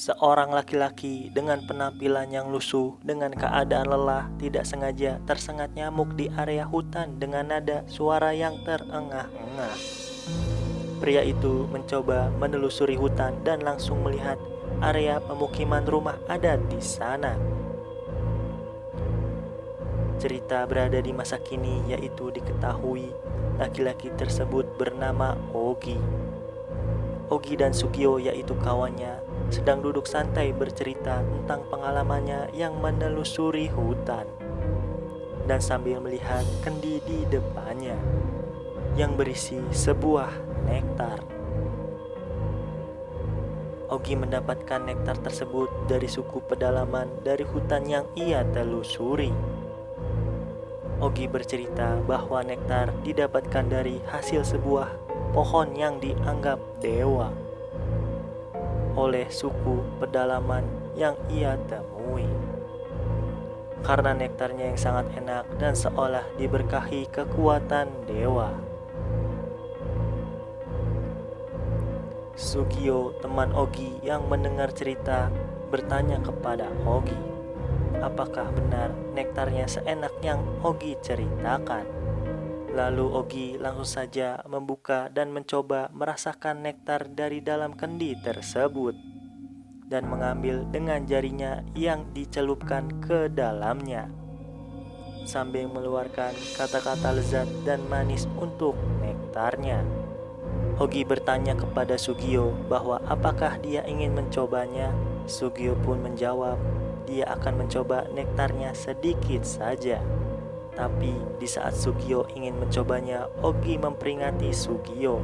Seorang laki-laki dengan penampilan yang lusuh dengan keadaan lelah tidak sengaja tersengat nyamuk di area hutan dengan nada suara yang terengah-engah. Pria itu mencoba menelusuri hutan dan langsung melihat area pemukiman rumah adat di sana. Cerita berada di masa kini, yaitu diketahui laki-laki tersebut bernama Ogi. Ogi dan Sugio, yaitu kawannya, sedang duduk santai bercerita tentang pengalamannya yang menelusuri hutan. Dan sambil melihat kendi di depannya yang berisi sebuah nektar. Ogi mendapatkan nektar tersebut dari suku pedalaman dari hutan yang ia telusuri. Ogi bercerita bahwa nektar didapatkan dari hasil sebuah pohon yang dianggap dewa oleh suku pedalaman yang ia temui. Karena nektarnya yang sangat enak dan seolah diberkahi kekuatan dewa. Sugio, teman Ogi yang mendengar cerita, bertanya kepada Ogi, apakah benar nektarnya seenak yang Ogi ceritakan? Lalu Ogi langsung saja membuka dan mencoba merasakan nektar dari dalam kendi tersebut dan mengambil dengan jarinya yang dicelupkan ke dalamnya sambil mengeluarkan kata-kata lezat dan manis untuk nektarnya. Ogi bertanya kepada Sugio bahwa apakah dia ingin mencobanya. Sugio pun menjawab dia akan mencoba nektarnya sedikit saja. Tapi di saat Sugio ingin mencobanya, Ogi memperingati Sugio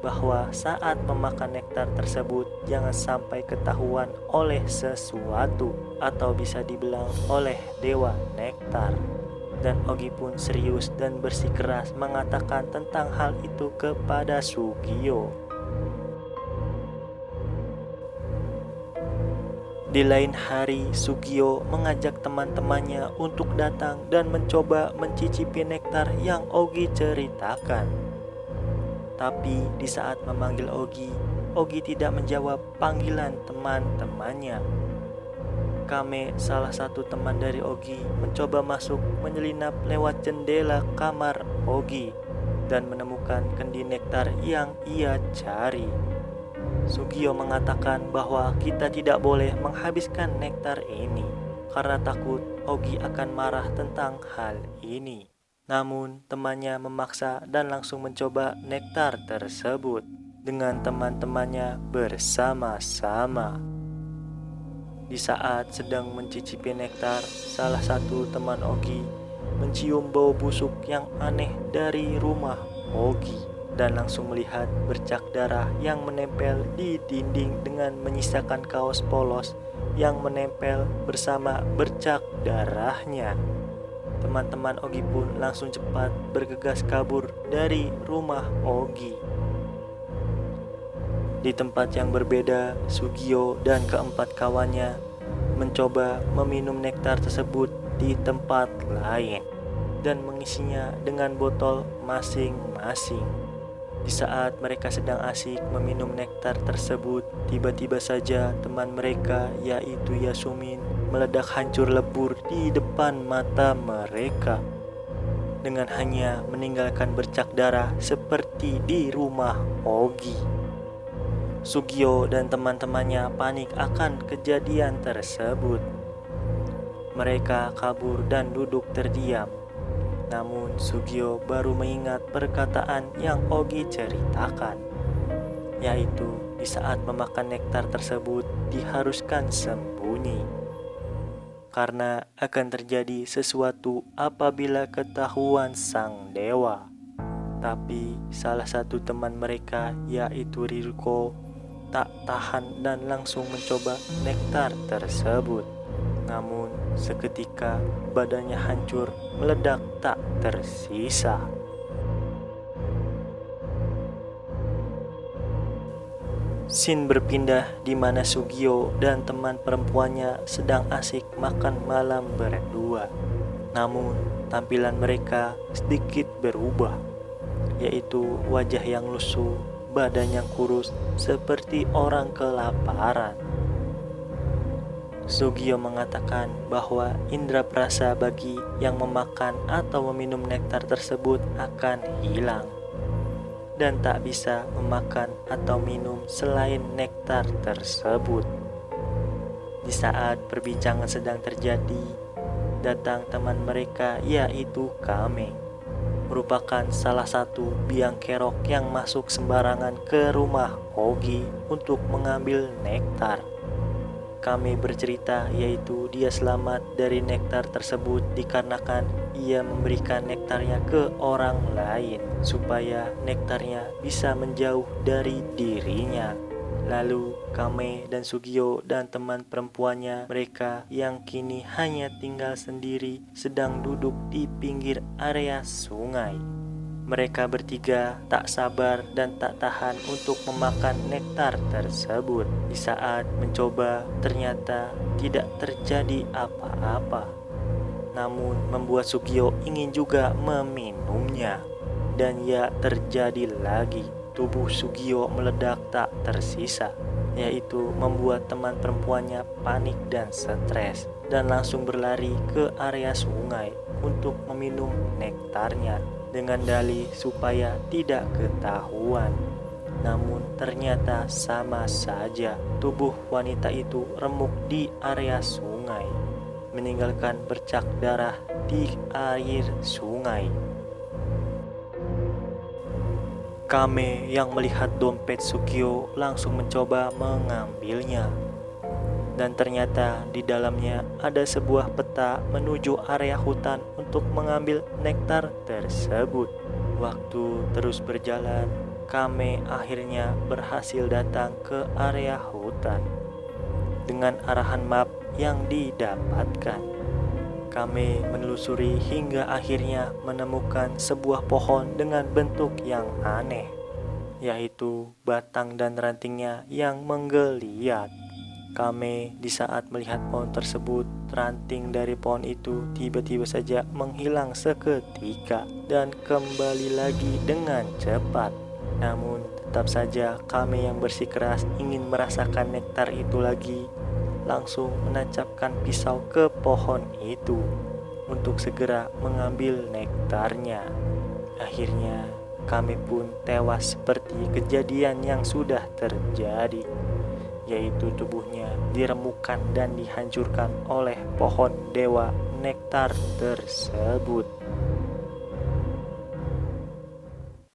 bahwa saat memakan nektar tersebut jangan sampai ketahuan oleh sesuatu atau bisa dibilang oleh dewa nektar. Dan Ogi pun serius dan bersikeras mengatakan tentang hal itu kepada Sugio. Di lain hari, Sugio mengajak teman-temannya untuk datang dan mencoba mencicipi nektar yang Ogi ceritakan. Tapi di saat memanggil Ogi, Ogi tidak menjawab panggilan teman-temannya. Kame, salah satu teman dari Ogi, mencoba masuk menyelinap lewat jendela kamar Ogi dan menemukan kendi nektar yang ia cari. Sugio mengatakan bahwa kita tidak boleh menghabiskan nektar ini karena takut Ogi akan marah tentang hal ini. Namun temannya memaksa dan langsung mencoba nektar tersebut dengan teman-temannya bersama-sama. Di saat sedang mencicipi nektar, salah satu teman Ogi mencium bau busuk yang aneh dari rumah Ogi dan langsung melihat bercak darah yang menempel di dinding dengan menyisakan kaos polos yang menempel bersama bercak darahnya. Teman-teman Ogi pun langsung cepat bergegas kabur dari rumah Ogi. Di tempat yang berbeda, Sugio dan keempat kawannya mencoba meminum nektar tersebut di tempat lain dan mengisinya dengan botol masing-masing. Di saat mereka sedang asik meminum nektar tersebut, tiba-tiba saja teman mereka, yaitu Yasumin, meledak hancur lebur di depan mata mereka dengan hanya meninggalkan bercak darah seperti di rumah Ogi. Sugio dan teman-temannya panik akan kejadian tersebut. Mereka kabur dan duduk terdiam. Namun Sugio baru mengingat perkataan yang Ogi ceritakan, yaitu di saat memakan nektar tersebut diharuskan sembunyi, karena akan terjadi sesuatu apabila ketahuan sang dewa. Tapi salah satu teman mereka, yaitu Riruko, tak tahan dan langsung mencoba nektar tersebut. Namun seketika badannya hancur, meledak tak tersisa. Scene berpindah di mana Sugio dan teman perempuannya sedang asik makan malam berdua. Namun tampilan mereka sedikit berubah, yaitu wajah yang lusuh, badan yang kurus seperti orang kelaparan. Sugio mengatakan bahwa indera perasa bagi yang memakan atau meminum nektar tersebut akan hilang dan tak bisa memakan atau minum selain nektar tersebut. Di saat perbincangan sedang terjadi, datang teman mereka yaitu Kame, merupakan salah satu biang kerok yang masuk sembarangan ke rumah Kogi untuk mengambil nektar. Kami bercerita yaitu dia selamat dari nektar tersebut dikarenakan ia memberikan nektarnya ke orang lain supaya nektarnya bisa menjauh dari dirinya. Lalu Kame dan Sugio dan teman perempuannya mereka yang kini hanya tinggal sendiri sedang duduk di pinggir area sungai. Mereka bertiga tak sabar dan tak tahan untuk memakan nektar tersebut. Di saat mencoba, ternyata tidak terjadi apa-apa. Namun membuat Sugio ingin juga meminumnya. Dan ya terjadi lagi. Tubuh Sugio meledak tak tersisa, yaitu membuat teman perempuannya panik dan stres dan langsung berlari ke area sungai untuk meminum nektarnya dengan dalih supaya tidak ketahuan. Namun ternyata sama saja, tubuh wanita itu remuk di area sungai, meninggalkan bercak darah di air sungai. Kame yang melihat dompet Sugio langsung mencoba mengambilnya. Dan ternyata di dalamnya ada sebuah peta menuju area hutan untuk mengambil nektar tersebut. Waktu terus berjalan, Kame akhirnya berhasil datang ke area hutan dengan arahan map yang didapatkan. Kame menelusuri hingga akhirnya menemukan sebuah pohon dengan bentuk yang aneh, yaitu batang dan rantingnya yang menggeliat. Kame di saat melihat pohon tersebut, ranting dari pohon itu tiba-tiba saja menghilang seketika dan kembali lagi dengan cepat. Namun tetap saja Kame yang bersikeras ingin merasakan nektar itu lagi, langsung menancapkan pisau ke pohon itu untuk segera mengambil nektarnya. Akhirnya Kame pun tewas seperti kejadian yang sudah terjadi, yaitu tubuhnya diremukkan dan dihancurkan oleh pohon dewa nektar tersebut.